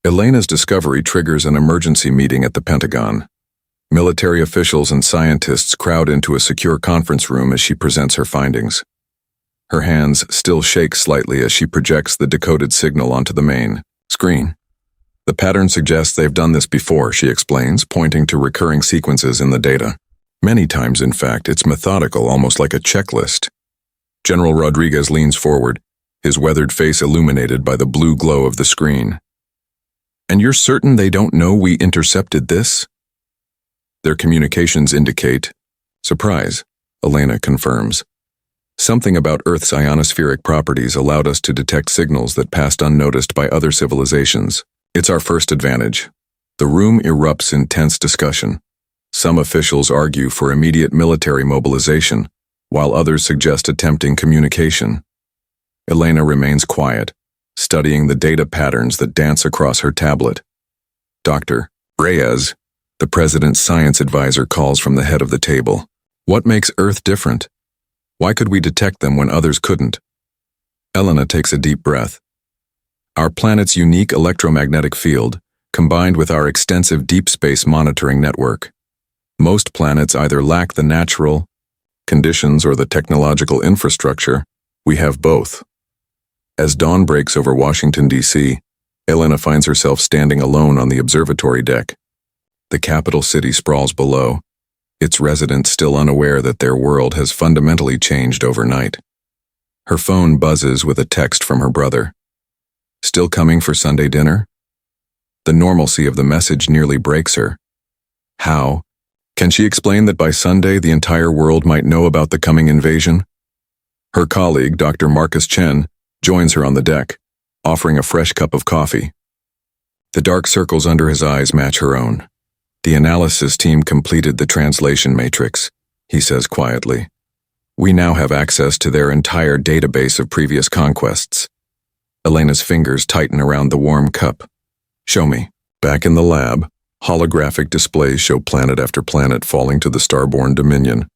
Elena's discovery triggers an emergency meeting at the Pentagon. Military officials and scientists crowd into a secure conference room as she presents her findings. Her hands still shake slightly as she projects the decoded signal onto the main screen. The pattern suggests they've done this before, she explains, pointing to recurring sequences in the data. Many times, in fact, it's methodical, almost like a checklist. General Rodriguez leans forward, his weathered face illuminated by the blue glow of the screen. "And you're certain they don't know we intercepted this?" "Their communications indicate..." "Surprise," Elena confirms. "Something about Earth's ionospheric properties allowed us to detect signals that passed unnoticed by other civilizations. It's our first advantage." The room erupts in tense discussion. Some officials argue for immediate military mobilization, while others suggest attempting communication. Elena remains quiet, studying the data patterns that dance across her tablet. Dr. Reyes, the president's science advisor, calls from the head of the table. "What makes Earth different? Why could we detect them when others couldn't?" Elena takes a deep breath. "Our planet's unique electromagnetic field, combined with our extensive deep space monitoring network. Most planets either lack the natural conditions or the technological infrastructure. We have both." As dawn breaks over Washington, D.C., Elena finds herself standing alone on the observatory deck. The capital city sprawls below, its residents still unaware that their world has fundamentally changed overnight. Her phone buzzes with a text from her brother. "Still coming for Sunday dinner?" The normalcy of the message nearly breaks her. How can she explain that by Sunday the entire world might know about the coming invasion? Her colleague, Dr. Marcus Chen, joins her on the deck, offering a fresh cup of coffee. The dark circles under his eyes match her own. "The analysis team completed the translation matrix," he says quietly. "We now have access to their entire database of previous conquests." Elena's fingers tighten around the warm cup. "Show me." Back in the lab, holographic displays show planet after planet falling to the starborn dominion.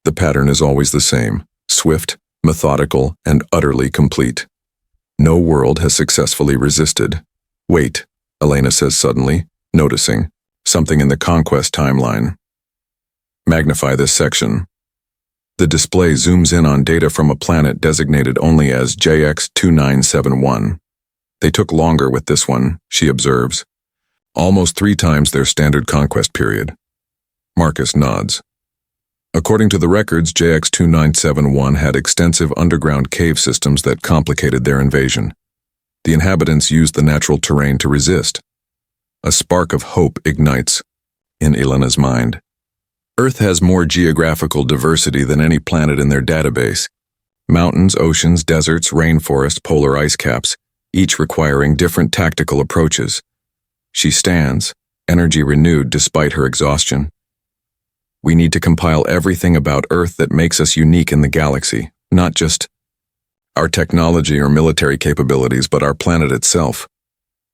The pattern is always the same: swift, methodical, and utterly complete. No world has successfully resisted. "Wait," Elena says suddenly, noticing something in the conquest timeline. "Magnify this section." The display zooms in on data from a planet designated only as JX2971. "They took longer with this one," she observes. "Almost 3 times their standard conquest period." Marcus nods. According to the records, JX2971 had extensive underground cave systems that complicated their invasion. The inhabitants used the natural terrain to resist. A spark of hope ignites in Elena's mind. Earth has more geographical diversity than any planet in their database. Mountains, oceans, deserts, rainforests, polar ice caps, each requiring different tactical approaches. She stands, energy renewed despite her exhaustion. "We need to compile everything about Earth that makes us unique in the galaxy, not just our technology or military capabilities, but our planet itself.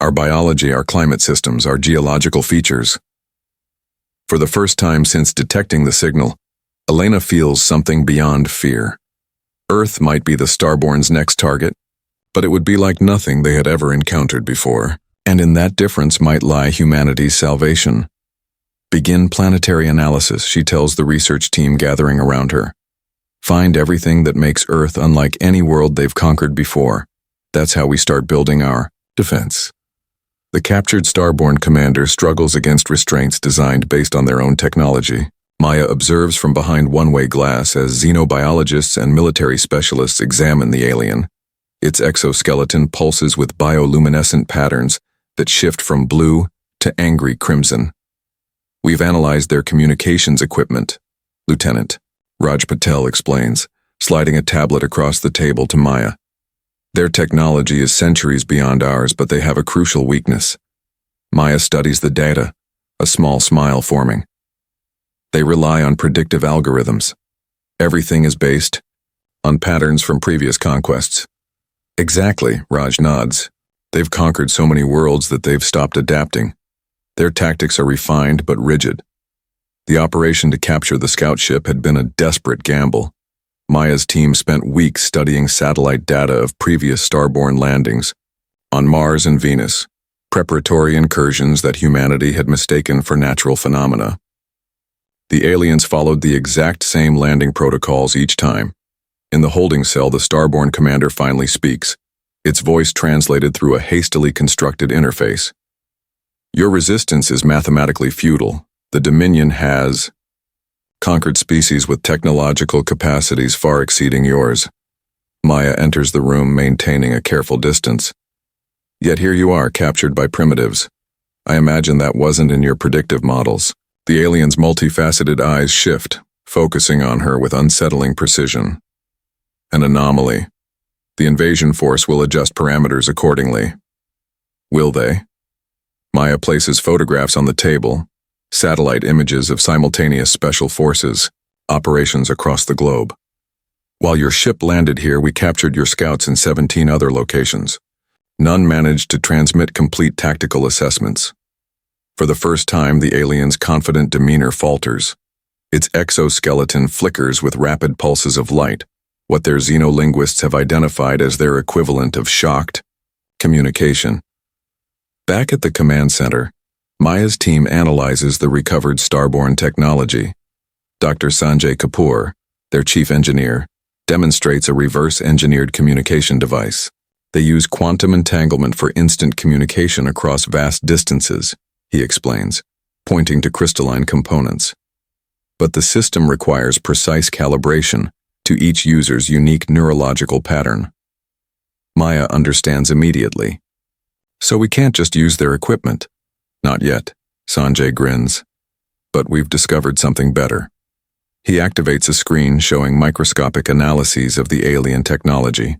Our biology, our climate systems, our geological features." For the first time since detecting the signal, Elena feels something beyond fear. Earth might be the Starborn's next target, but it would be like nothing they had ever encountered before, and in that difference might lie humanity's salvation. "Begin planetary analysis," she tells the research team gathering around her. "Find everything that makes Earth unlike any world they've conquered before. That's how we start building our defense." The captured Starborn commander struggles against restraints designed based on their own technology. Maya observes from behind one-way glass as xenobiologists and military specialists examine the alien. Its exoskeleton pulses with bioluminescent patterns that shift from blue to angry crimson. "We've analyzed their communications equipment," Lieutenant Raj Patel explains, sliding a tablet across the table to Maya. "Their technology is centuries beyond ours, but they have a crucial weakness." Maya studies the data, a small smile forming. "They rely on predictive algorithms. Everything is based on patterns from previous conquests." "Exactly," Raj nods. "They've conquered so many worlds that they've stopped adapting. Their tactics are refined but rigid." The operation to capture the scout ship had been a desperate gamble. Maya's team spent weeks studying satellite data of previous Starborn landings on Mars and Venus. preparatory incursions that humanity had mistaken for natural phenomena. The aliens followed the exact same landing protocols each time. In the holding cell, the starborn commander finally speaks, its voice translated through a hastily constructed interface. Your resistance is mathematically futile. The Dominion has conquered species with technological capacities far exceeding yours. Maya enters the room, maintaining a careful distance. Yet here you are, captured by primitives. I imagine that wasn't in your predictive models. The alien's multifaceted eyes shift, focusing on her with unsettling precision. An anomaly. The invasion force will adjust parameters accordingly. Will they? Maya places photographs on the table, satellite images of simultaneous special forces, operations across the globe. While your ship landed here, we captured your scouts in 17 other locations. None managed to transmit complete tactical assessments. For the first time, the alien's confident demeanor falters. Its exoskeleton flickers with rapid pulses of light, what their xenolinguists have identified as their equivalent of shocked communication. Back at the command center, Maya's team analyzes the recovered starborn technology. Dr. Sanjay Kapoor, their chief engineer, demonstrates a reverse-engineered communication device. They use quantum entanglement for instant communication across vast distances, he explains, pointing to crystalline components. But the system requires precise calibration to each user's unique neurological pattern. Maya understands immediately. So we can't just use their equipment. Not yet, Sanjay grins. But we've discovered something better. He activates a screen showing microscopic analyses of the alien technology.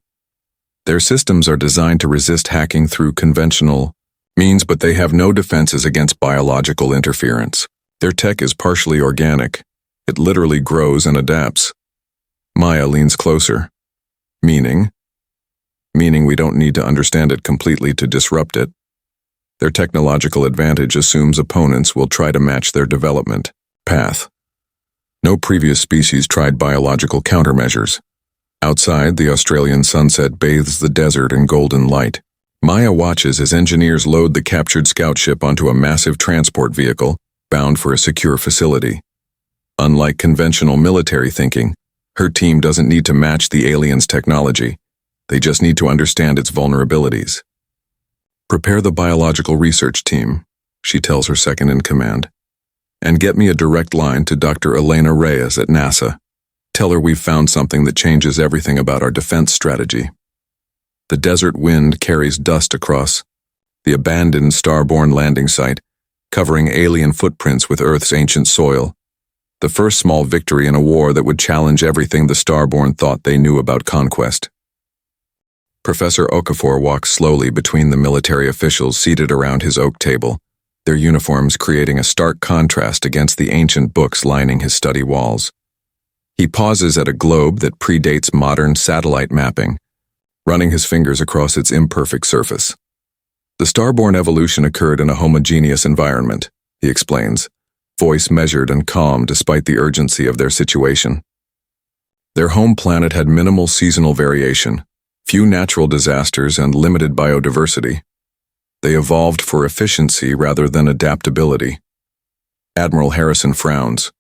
Their systems are designed to resist hacking through conventional means, but they have no defenses against biological interference. Their tech is partially organic. It literally grows and adapts. Maya leans closer. Meaning we don't need to understand it completely to disrupt it. Their technological advantage assumes opponents will try to match their development path. No previous species tried biological countermeasures. Outside, the Australian sunset bathes the desert in golden light. Maya watches as engineers load the captured scout ship onto a massive transport vehicle, bound for a secure facility. Unlike conventional military thinking, her team doesn't need to match the alien's technology. They just need to understand its vulnerabilities. Prepare the biological research team, she tells her second-in-command, and get me a direct line to Dr. Elena Reyes at NASA. Tell her we've found something that changes everything about our defense strategy. The desert wind carries dust across the abandoned starborn landing site, covering alien footprints with Earth's ancient soil. The first small victory in a war that would challenge everything the starborn thought they knew about conquest. Professor Okafor walks slowly between the military officials seated around his oak table, their uniforms creating a stark contrast against the ancient books lining his study walls. He pauses at a globe that predates modern satellite mapping, running his fingers across its imperfect surface. The starborn evolution occurred in a homogeneous environment, he explains, voice measured and calm despite the urgency of their situation. Their home planet had minimal seasonal variation, few natural disasters, and limited biodiversity. They evolved for efficiency rather than adaptability. Admiral Harrison frowns.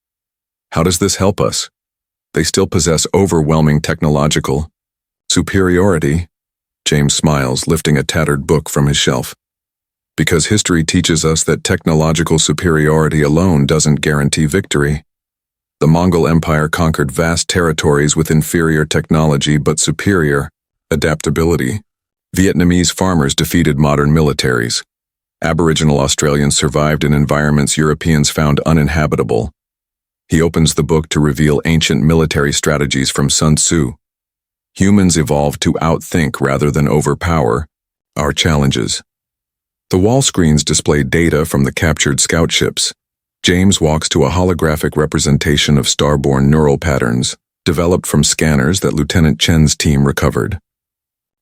How does this help us? They still possess overwhelming technological superiority. James smiles, lifting a tattered book from his shelf. Because history teaches us that technological superiority alone doesn't guarantee victory. The Mongol Empire conquered vast territories with inferior technology but superior adaptability. Vietnamese farmers defeated modern militaries. Aboriginal Australians survived in environments Europeans found uninhabitable. He opens the book to reveal ancient military strategies from Sun Tzu. Humans evolved to outthink rather than overpower our challenges. The wall screens display data from the captured scout ships. James walks to a holographic representation of starborn neural patterns, developed from scanners that Lieutenant Chen's team recovered.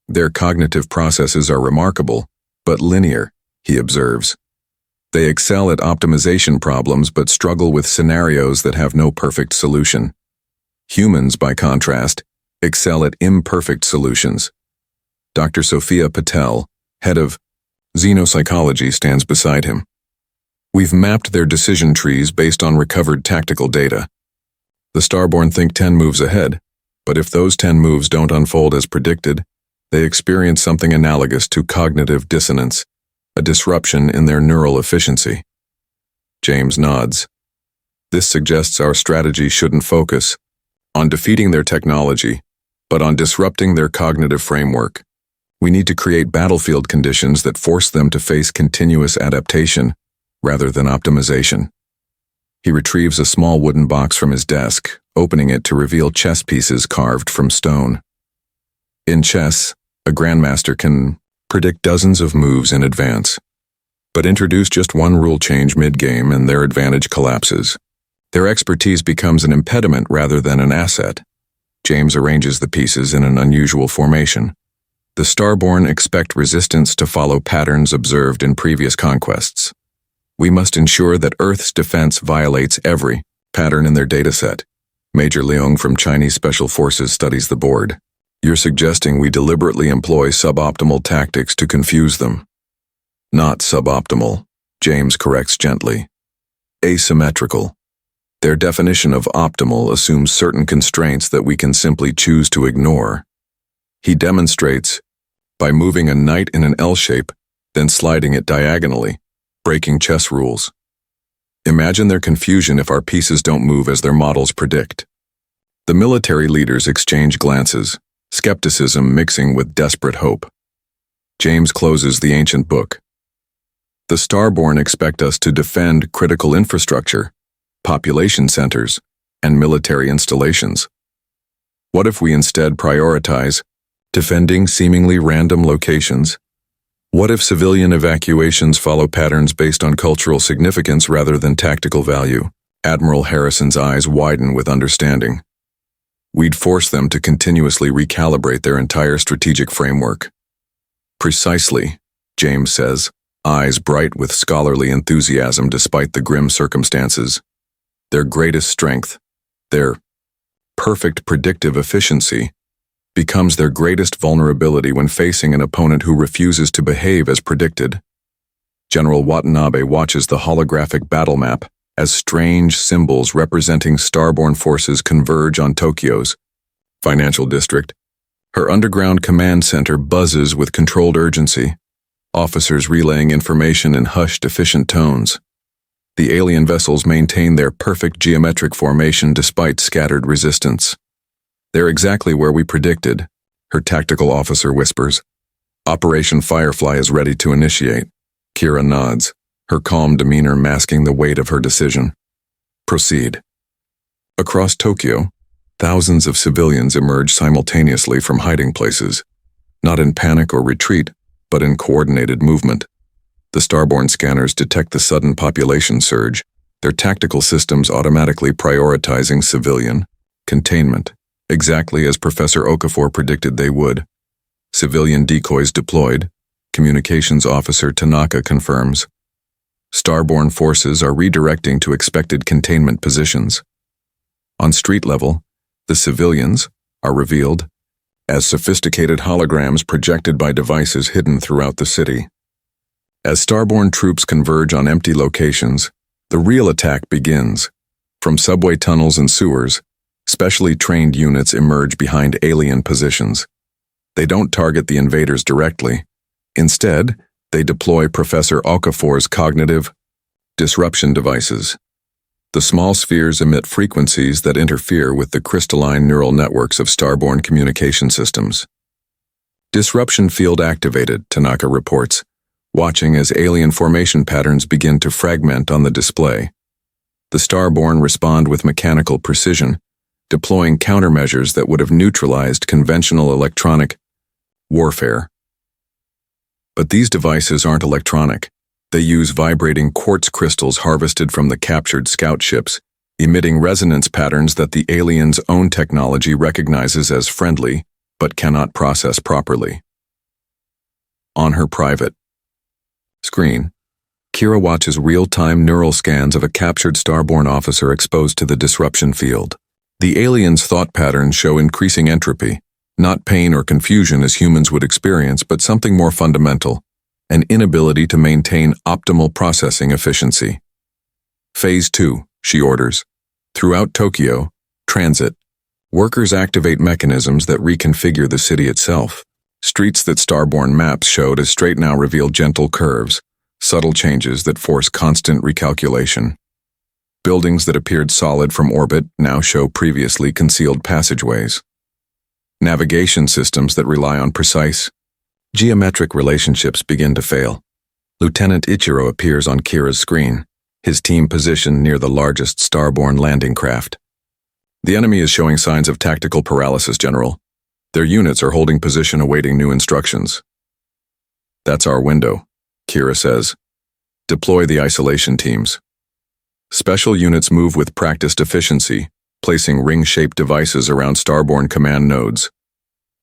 Their cognitive processes are remarkable, but linear, he observes. They excel at optimization problems but struggle with scenarios that have no perfect solution. Humans, by contrast, excel at imperfect solutions. Dr. Sophia Patel, head of Xenopsychology stands beside him. We've mapped their decision trees based on recovered tactical data. The Starborn think 10 moves ahead, but if those 10 moves don't unfold as predicted, they experience something analogous to cognitive dissonance, a disruption in their neural efficiency. James nods. This suggests our strategy shouldn't focus on defeating their technology, but on disrupting their cognitive framework. We need to create battlefield conditions that force them to face continuous adaptation rather than optimization. He retrieves a small wooden box from his desk, opening it to reveal chess pieces carved from stone. In chess, a grandmaster can predict dozens of moves in advance, but introduce just one rule change mid-game and their advantage collapses. Their expertise becomes an impediment rather than an asset. James arranges the pieces in an unusual formation. The Starborn expect resistance to follow patterns observed in previous conquests. We must ensure that Earth's defense violates every pattern in their dataset. Major Leung from Chinese Special Forces studies the board. You're suggesting we deliberately employ suboptimal tactics to confuse them. Not suboptimal, James corrects gently. Asymmetrical. Their definition of optimal assumes certain constraints that we can simply choose to ignore. He demonstrates by moving a knight in an L shape, then sliding it diagonally, breaking chess rules. Imagine their confusion if our pieces don't move as their models predict. The military leaders exchange glances, skepticism mixing with desperate hope. James closes the ancient book. The Starborn expect us to defend critical infrastructure, population centers, and military installations. What if we instead prioritize defending seemingly random locations? What if civilian evacuations follow patterns based on cultural significance rather than tactical value? Admiral Harrison's eyes widen with understanding. We'd force them to continuously recalibrate their entire strategic framework. Precisely, James says, eyes bright with scholarly enthusiasm despite the grim circumstances. Their greatest strength, their perfect predictive efficiency, becomes their greatest vulnerability when facing an opponent who refuses to behave as predicted. General Watanabe watches the holographic battle map as strange symbols representing Starborn forces converge on Tokyo's financial district. Her underground command center buzzes with controlled urgency, officers relaying information in hushed, efficient tones. The alien vessels maintain their perfect geometric formation despite scattered resistance. They're exactly where we predicted, her tactical officer whispers. Operation Firefly is ready to initiate. Kira nods, her calm demeanor masking the weight of her decision. Proceed. Across Tokyo, thousands of civilians emerge simultaneously from hiding places, not in panic or retreat, but in coordinated movement. The Starborn scanners detect the sudden population surge, their tactical systems automatically prioritizing civilian containment, exactly as Professor Okafor predicted they would. Civilian decoys deployed, Communications Officer Tanaka confirms. Starborn forces are redirecting to expected containment positions. On street level, the civilians are revealed as sophisticated holograms projected by devices hidden throughout the city. As Starborn troops converge on empty locations, the real attack begins. From subway tunnels and sewers, specially trained units emerge behind alien positions. They don't target the invaders directly. Instead, they deploy Professor Okafor's cognitive disruption devices. The small spheres emit frequencies that interfere with the crystalline neural networks of Starborn communication systems. Disruption field activated, Tanaka reports, watching as alien formation patterns begin to fragment on the display. The Starborn respond with mechanical precision, deploying countermeasures that would have neutralized conventional electronic warfare. But these devices aren't electronic. They use vibrating quartz crystals harvested from the captured scout ships, emitting resonance patterns that the aliens' own technology recognizes as friendly, but cannot process properly. On her private screen, Kira watches real-time neural scans of a captured Starborn officer exposed to the disruption field. The aliens' thought patterns show increasing entropy, not pain or confusion as humans would experience, but something more fundamental, an inability to maintain optimal processing efficiency. Phase 2, she orders. Throughout Tokyo, transit. Workers activate mechanisms that reconfigure the city itself. Streets that starborn maps showed as straight now reveal gentle curves, subtle changes that force constant recalculation. Buildings that appeared solid from orbit now show previously concealed passageways. Navigation systems that rely on precise, geometric relationships begin to fail. Lieutenant Ichiro appears on Kira's screen, his team positioned near the largest starborn landing craft. The enemy is showing signs of tactical paralysis, General. Their units are holding position awaiting new instructions. That's our window, Kira says. Deploy the isolation teams. Special units move with practiced efficiency, placing ring-shaped devices around starborn command nodes.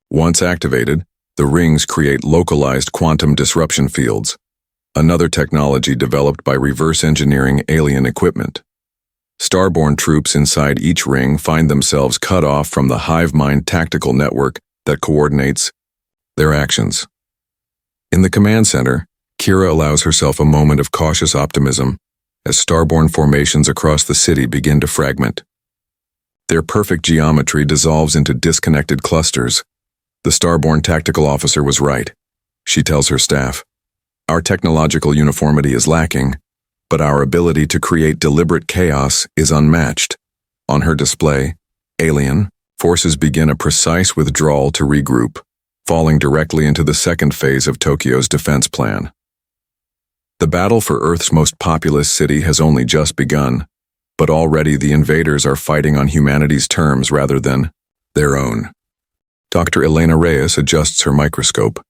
Once activated, the rings create localized quantum disruption fields, another technology developed by reverse engineering alien equipment. Starborn troops inside each ring find themselves cut off from the hive mind tactical network that coordinates their actions. In the command center, Kira allows herself a moment of cautious optimism as starborn formations across the city begin to fragment. Their perfect geometry dissolves into disconnected clusters. The starborn tactical officer was right, she tells her staff. Our technological uniformity is lacking, but our ability to create deliberate chaos is unmatched. On her display, alien forces begin a precise withdrawal to regroup, falling directly into the second phase of Tokyo's defense plan. The battle for Earth's most populous city has only just begun, but already the invaders are fighting on humanity's terms rather than their own. Dr. Elena Reyes adjusts her microscope,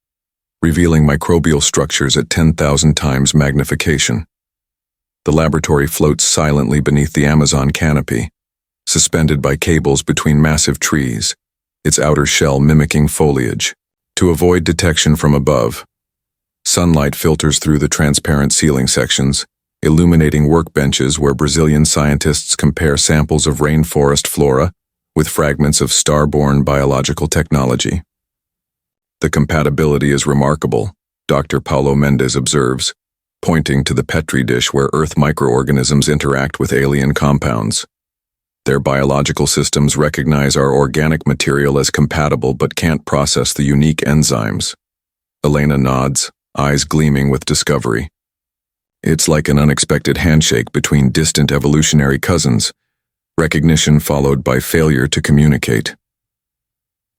revealing microbial structures at 10,000 times magnification. The laboratory floats silently beneath the Amazon canopy, suspended by cables between massive trees, its outer shell mimicking foliage. To avoid detection from above, sunlight filters through the transparent ceiling sections, illuminating workbenches where Brazilian scientists compare samples of rainforest flora with fragments of starborn biological technology. The compatibility is remarkable, Dr. Paulo Mendes observes, pointing to the petri dish where Earth microorganisms interact with alien compounds. Their biological systems recognize our organic material as compatible but can't process the unique enzymes. Elena nods, eyes gleaming with discovery. It's like an unexpected handshake between distant evolutionary cousins, recognition followed by failure to communicate.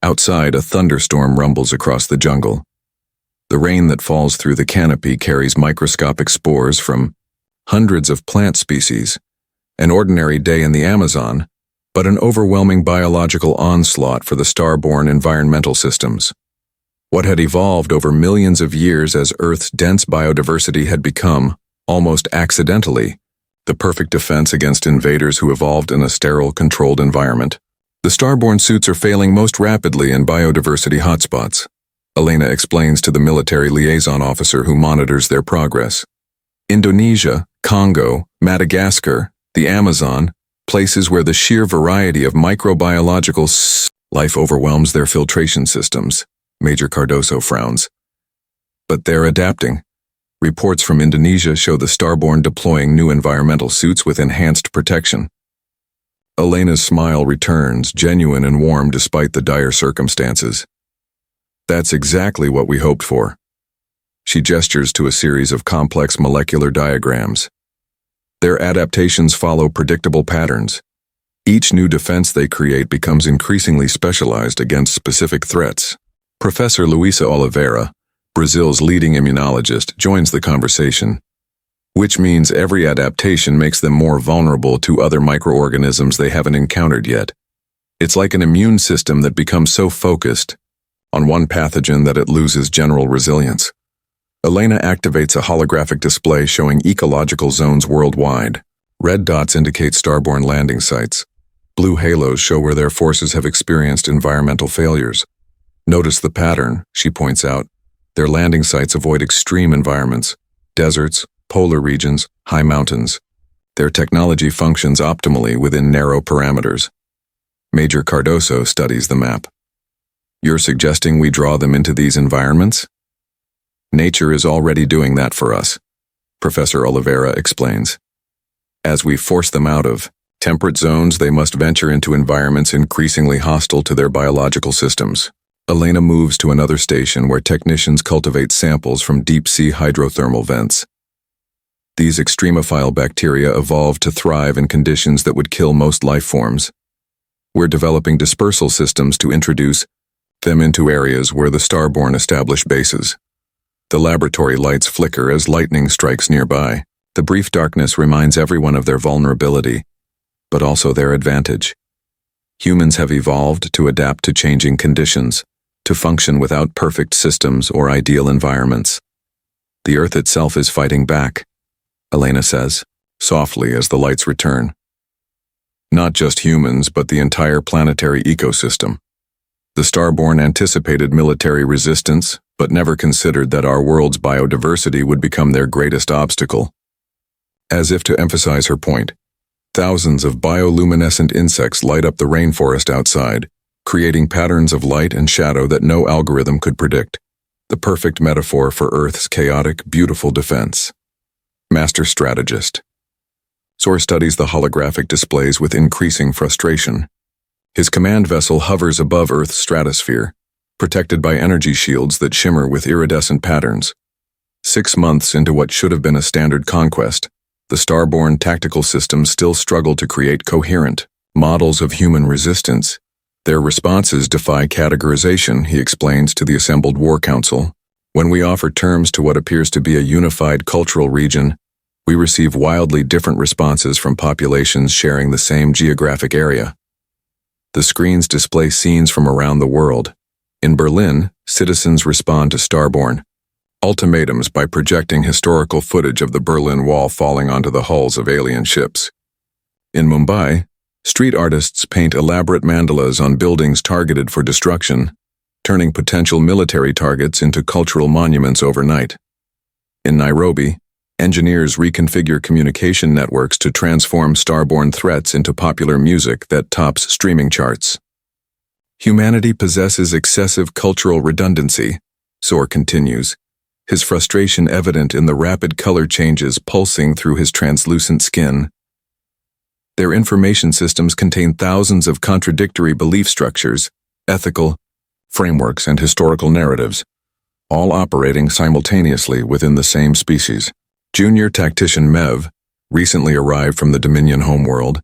Outside, a thunderstorm rumbles across the jungle. The rain that falls through the canopy carries microscopic spores from hundreds of plant species. An ordinary day in the Amazon, but an overwhelming biological onslaught for the starborn environmental systems. What had evolved over millions of years as Earth's dense biodiversity had become, almost accidentally, the perfect defense against invaders who evolved in a sterile, controlled environment. The starborn suits are failing most rapidly in biodiversity hotspots, Elena explains to the military liaison officer who monitors their progress. Indonesia, Congo, Madagascar, the Amazon, places where the sheer variety of microbiological life overwhelms their filtration systems, Major Cardoso frowns. But they're adapting. Reports from Indonesia show the starborn deploying new environmental suits with enhanced protection. Elena's smile returns, genuine and warm despite the dire circumstances. That's exactly what we hoped for. She gestures to a series of complex molecular diagrams. Their adaptations follow predictable patterns. Each new defense they create becomes increasingly specialized against specific threats. Professor Luisa Oliveira, Brazil's leading immunologist, joins the conversation, which means every adaptation makes them more vulnerable to other microorganisms they haven't encountered yet. It's like an immune system that becomes so focused on one pathogen that it loses general resilience. Elena activates a holographic display showing ecological zones worldwide. Red dots indicate starborn landing sites. Blue halos show where their forces have experienced environmental failures. Notice the pattern, she points out. Their landing sites avoid extreme environments, deserts, polar regions, high mountains. Their technology functions optimally within narrow parameters. Major Cardoso studies the map. You're suggesting we draw them into these environments? Nature is already doing that for us, Professor Oliveira explains. As we force them out of temperate zones, they must venture into environments increasingly hostile to their biological systems. Elena moves to another station where technicians cultivate samples from deep-sea hydrothermal vents. These extremophile bacteria evolved to thrive in conditions that would kill most life forms. We're developing dispersal systems to introduce them into areas where the starborn establish bases. The laboratory lights flicker as lightning strikes nearby. The brief darkness reminds everyone of their vulnerability, but also their advantage. Humans have evolved to adapt to changing conditions, to function without perfect systems or ideal environments. The Earth itself is fighting back, Elena says, softly as the lights return. Not just humans, but the entire planetary ecosystem. The starborn anticipated military resistance, but never considered that our world's biodiversity would become their greatest obstacle. As if to emphasize her point, thousands of bioluminescent insects light up the rainforest outside, creating patterns of light and shadow that no algorithm could predict. The perfect metaphor for Earth's chaotic, beautiful defense. Master strategist. Zor studies the holographic displays with increasing frustration. His command vessel hovers above Earth's stratosphere, protected by energy shields that shimmer with iridescent patterns. 6 months into what should have been a standard conquest, the starborn tactical systems still struggle to create coherent models of human resistance. Their responses defy categorization, he explains to the assembled War Council. When we offer terms to what appears to be a unified cultural region, we receive wildly different responses from populations sharing the same geographic area. The screens display scenes from around the world. In Berlin, citizens respond to starborn ultimatums by projecting historical footage of the Berlin Wall falling onto the hulls of alien ships. In Mumbai, street artists paint elaborate mandalas on buildings targeted for destruction, turning potential military targets into cultural monuments overnight. In Nairobi, engineers reconfigure communication networks to transform starborn threats into popular music that tops streaming charts. Humanity possesses excessive cultural redundancy, Zor continues, his frustration evident in the rapid color changes pulsing through his translucent skin. Their information systems contain thousands of contradictory belief structures, ethical frameworks, and historical narratives, all operating simultaneously within the same species. Junior tactician Mev, recently arrived from the Dominion homeworld,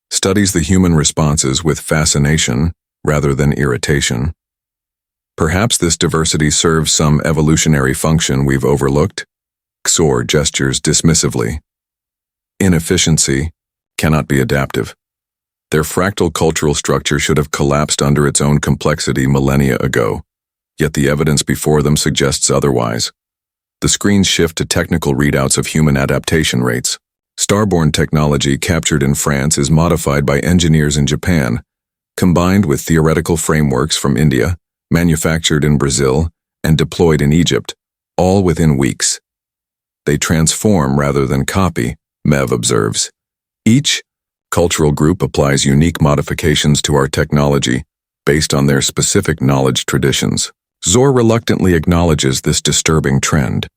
studies the human responses with fascination rather than irritation. Perhaps this diversity serves some evolutionary function we've overlooked? Zor gestures dismissively. Inefficiency cannot be adaptive. Their fractal cultural structure should have collapsed under its own complexity millennia ago, yet the evidence before them suggests otherwise. The screens shift to technical readouts of human adaptation rates. Starborn technology captured in France is modified by engineers in Japan, combined with theoretical frameworks from India, manufactured in Brazil, and deployed in Egypt, all within weeks. They transform rather than copy, Mev observes. Each cultural group applies unique modifications to our technology based on their specific knowledge traditions. Zor reluctantly acknowledges this disturbing trend.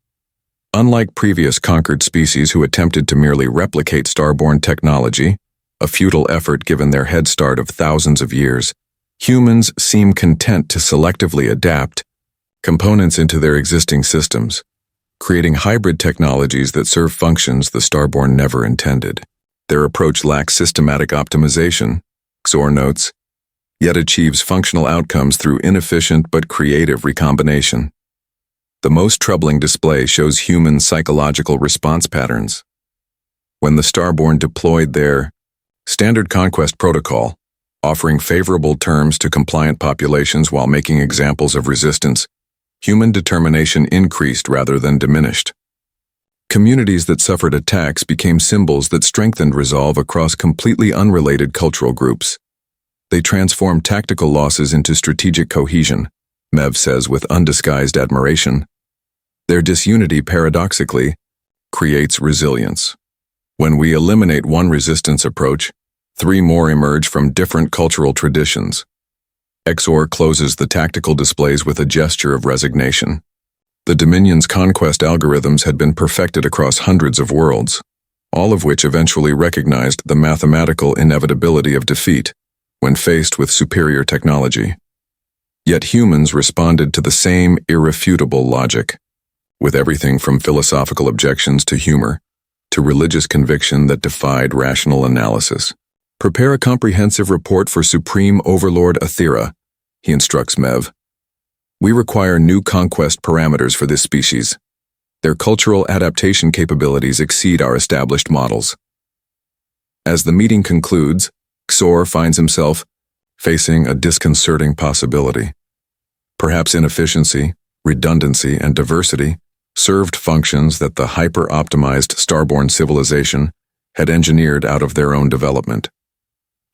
Unlike previous conquered species who attempted to merely replicate starborn technology, a futile effort given their head start of thousands of years, humans seem content to selectively adapt components into their existing systems, creating hybrid technologies that serve functions the starborn never intended. Their approach lacks systematic optimization, Zor notes, yet achieves functional outcomes through inefficient but creative recombination. The most troubling display shows human psychological response patterns. When the starborn deployed their standard conquest protocol, offering favorable terms to compliant populations while making examples of resistance, human determination increased rather than diminished. Communities that suffered attacks became symbols that strengthened resolve across completely unrelated cultural groups. They transformed tactical losses into strategic cohesion, Mev says with undisguised admiration. Their disunity, paradoxically, creates resilience. When we eliminate one resistance approach, 3 more emerge from different cultural traditions. Zor closes the tactical displays with a gesture of resignation. The Dominion's conquest algorithms had been perfected across hundreds of worlds, all of which eventually recognized the mathematical inevitability of defeat when faced with superior technology. Yet humans responded to the same irrefutable logic, with everything from philosophical objections to humor, to religious conviction that defied rational analysis. Prepare a comprehensive report for Supreme Overlord Aethra, he instructs Mev. We require new conquest parameters for this species. Their cultural adaptation capabilities exceed our established models. As the meeting concludes, Xor finds himself facing a disconcerting possibility. Perhaps inefficiency, redundancy, and diversity served functions that the hyper-optimized starborn civilization had engineered out of their own development.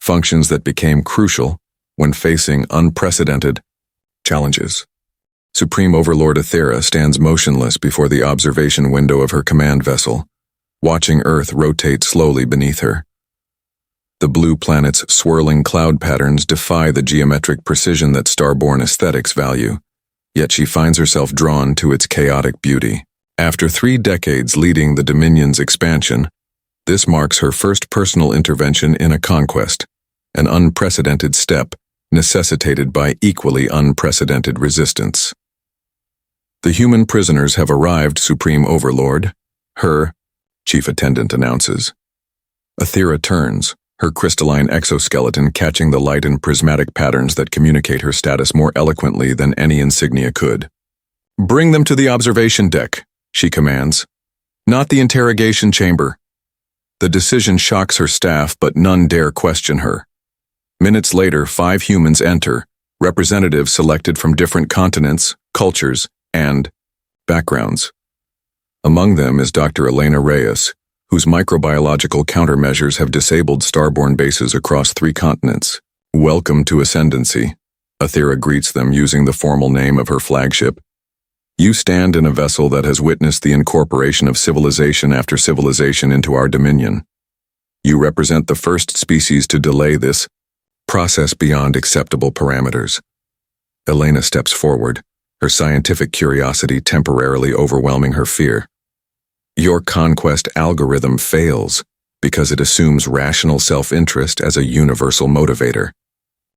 Functions that became crucial when facing unprecedented challenges. Supreme Overlord Aethra stands motionless before the observation window of her command vessel, watching Earth rotate slowly beneath her. The blue planet's swirling cloud patterns defy the geometric precision that starborn aesthetics value, yet she finds herself drawn to its chaotic beauty. After 3 decades leading the Dominion's expansion, this marks her first personal intervention in a conquest, an unprecedented step necessitated by equally unprecedented resistance. The human prisoners have arrived, Supreme Overlord, her chief attendant announces. Aethra turns, her crystalline exoskeleton catching the light in prismatic patterns that communicate her status more eloquently than any insignia could. Bring them to the observation deck, she commands. Not the interrogation chamber. The decision shocks her staff, but none dare question her. Minutes later, 5 humans enter, representatives selected from different continents, cultures, and backgrounds. Among them is Dr. Elena Reyes, whose microbiological countermeasures have disabled starborn bases across 3 continents. Welcome to Ascendancy, Aethra greets them using the formal name of her flagship. You stand in a vessel that has witnessed the incorporation of civilization after civilization into our dominion. You represent the first species to delay this process beyond acceptable parameters. Elena steps forward, her scientific curiosity temporarily overwhelming her fear. Your conquest algorithm fails because it assumes rational self-interest as a universal motivator.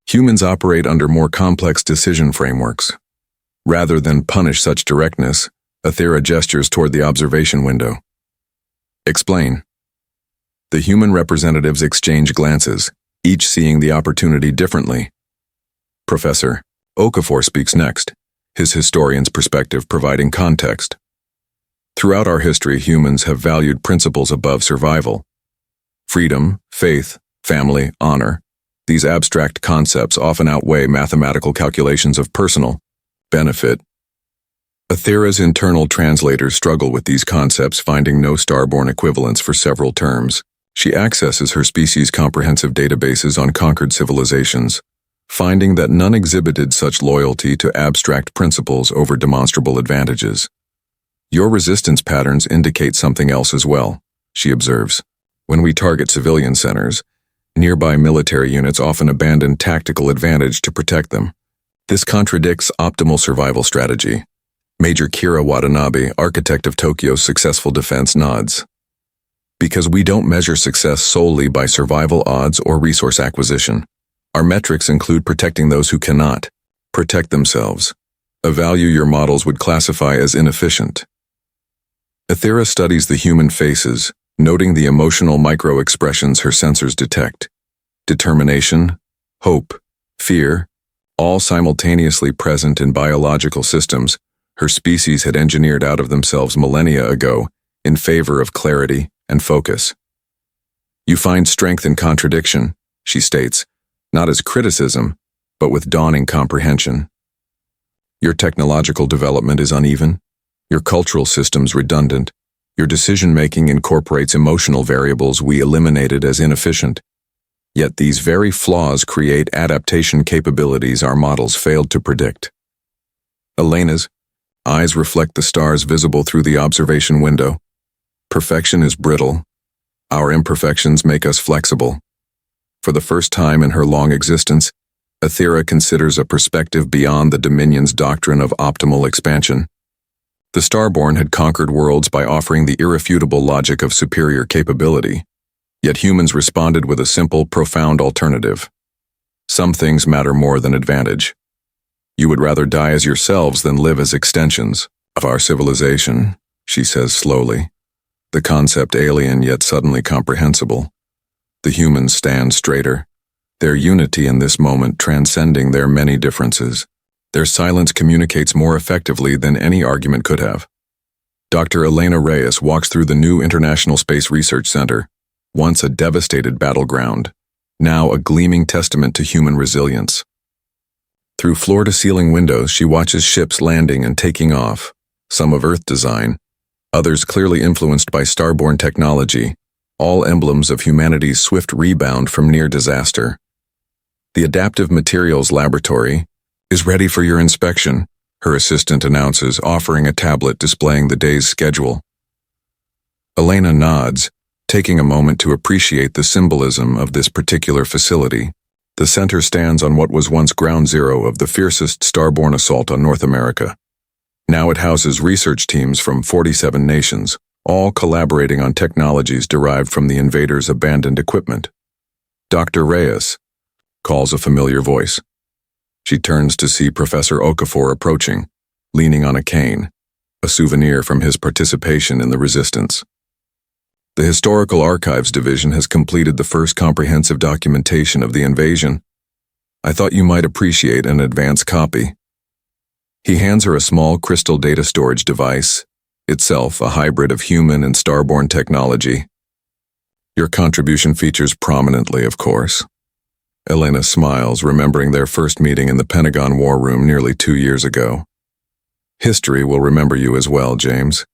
Humans operate under more complex decision frameworks. Rather than punish such directness, Aethra gestures toward the observation window. Explain. The human representatives exchange glances, each seeing the opportunity differently. Professor Okafor speaks next, his historian's perspective providing context. Throughout our history, humans have valued principles above survival. Freedom, faith, family, honor. These abstract concepts often outweigh mathematical calculations of personal benefit. Aethra's internal translators struggle with these concepts, finding no starborn equivalents for several terms. She accesses her species' comprehensive databases on conquered civilizations, finding that none exhibited such loyalty to abstract principles over demonstrable advantages. Your resistance patterns indicate something else as well, she observes. When we target civilian centers, nearby military units often abandon tactical advantage to protect them. This contradicts optimal survival strategy. Major Kira Watanabe, architect of Tokyo's successful defense, nods. Because we don't measure success solely by survival odds or resource acquisition. Our metrics include protecting those who cannot protect themselves, a value your models would classify as inefficient. Aethra studies the human faces, noting the emotional micro-expressions her sensors detect. Determination, hope, fear, all simultaneously present in biological systems her species had engineered out of themselves millennia ago in favor of clarity and focus. You find strength in contradiction, she states, not as criticism, but with dawning comprehension. Your technological development is uneven, your cultural systems redundant, your decision-making incorporates emotional variables we eliminated as inefficient. Yet these very flaws create adaptation capabilities our models failed to predict. Elena's eyes reflect the stars visible through the observation window. Perfection is brittle. Our imperfections make us flexible. For the first time in her long existence, Aethra considers a perspective beyond the Dominion's doctrine of optimal expansion. The Starborn had conquered worlds by offering the irrefutable logic of superior capability, yet humans responded with a simple, profound alternative. Some things matter more than advantage. You would rather die as yourselves than live as extensions of our civilization, she says slowly, the concept alien yet suddenly comprehensible. The humans stand straighter, their unity in this moment transcending their many differences. Their silence communicates more effectively than any argument could have. Dr. Elena Reyes walks through the new International Space Research Center, once a devastated battleground, now a gleaming testament to human resilience. Through floor-to-ceiling windows, she watches ships landing and taking off, some of Earth design, others clearly influenced by starborn technology, all emblems of humanity's swift rebound from near disaster. The Adaptive Materials Laboratory is ready for your inspection, her assistant announces, offering a tablet displaying the day's schedule. Elena nods, taking a moment to appreciate the symbolism of this particular facility. The center stands on what was once ground zero of the fiercest starborn assault on North America. Now it houses research teams from 47 nations, all collaborating on technologies derived from the invaders' abandoned equipment. Dr. Reyes calls a familiar voice. She turns to see Professor Okafor approaching, leaning on a cane, a souvenir from his participation in the resistance. The Historical Archives Division has completed the first comprehensive documentation of the invasion. I thought you might appreciate an advance copy. He hands her a small crystal data storage device, itself a hybrid of human and starborn technology. Your contribution features prominently, of course. Elena smiles, remembering their first meeting in the Pentagon War Room nearly 2 years ago. History will remember you as well, James.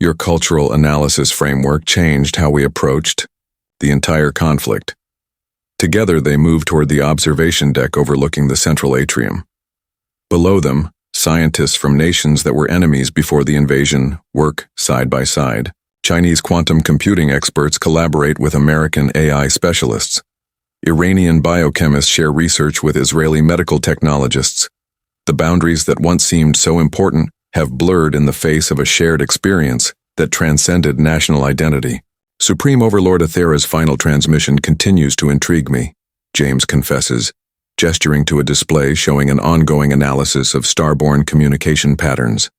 Your cultural analysis framework changed how we approached the entire conflict. Together they move toward the observation deck overlooking the central atrium. Below them, scientists from nations that were enemies before the invasion work side by side. Chinese quantum computing experts collaborate with American AI specialists. Iranian biochemists share research with Israeli medical technologists. The boundaries that once seemed so important have blurred in the face of a shared experience that transcended national identity. Supreme Overlord Aethera's final transmission continues to intrigue me, James confesses, gesturing to a display showing an ongoing analysis of starborn communication patterns,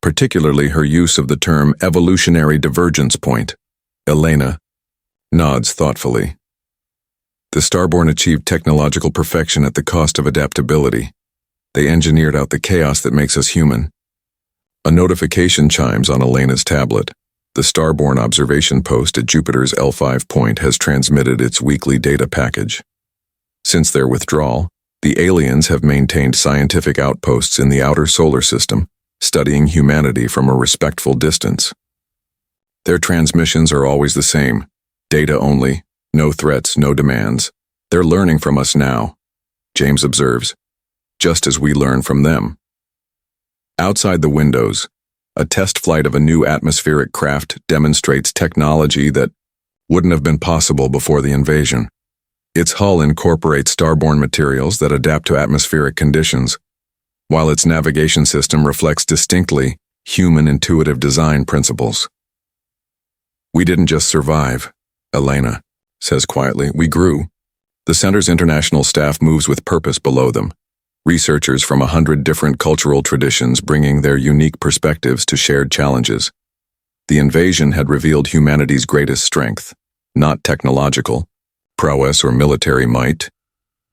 particularly her use of the term evolutionary divergence point. Elena nods thoughtfully. The starborn achieved technological perfection at the cost of adaptability. They engineered out the chaos that makes us human. A notification chimes on Elena's tablet. The starborn observation post at Jupiter's L5 point has transmitted its weekly data package. Since their withdrawal, the aliens have maintained scientific outposts in the outer solar system, studying humanity from a respectful distance. Their transmissions are always the same, data only, no threats, no demands. They're learning from us now, James observes, just as we learn from them. Outside the windows, a test flight of a new atmospheric craft demonstrates technology that wouldn't have been possible before the invasion. Its hull incorporates starborn materials that adapt to atmospheric conditions, while its navigation system reflects distinctly human intuitive design principles. We didn't just survive, Elena says quietly, we grew. The center's international staff moves with purpose below them. Researchers from 100 different cultural traditions bringing their unique perspectives to shared challenges. The invasion had revealed humanity's greatest strength, not technological prowess or military might,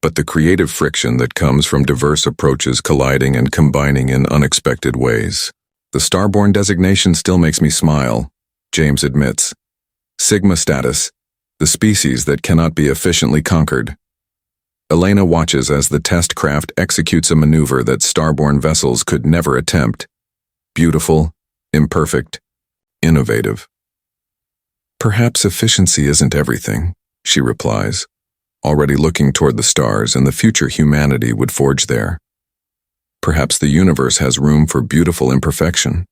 but the creative friction that comes from diverse approaches colliding and combining in unexpected ways. The starborn designation still makes me smile, James admits. Sigma status, the species that cannot be efficiently conquered. Elena watches as the test craft executes a maneuver that starborn vessels could never attempt. Beautiful, imperfect, innovative. Perhaps efficiency isn't everything, she replies, already looking toward the stars and the future humanity would forge there. Perhaps the universe has room for beautiful imperfection.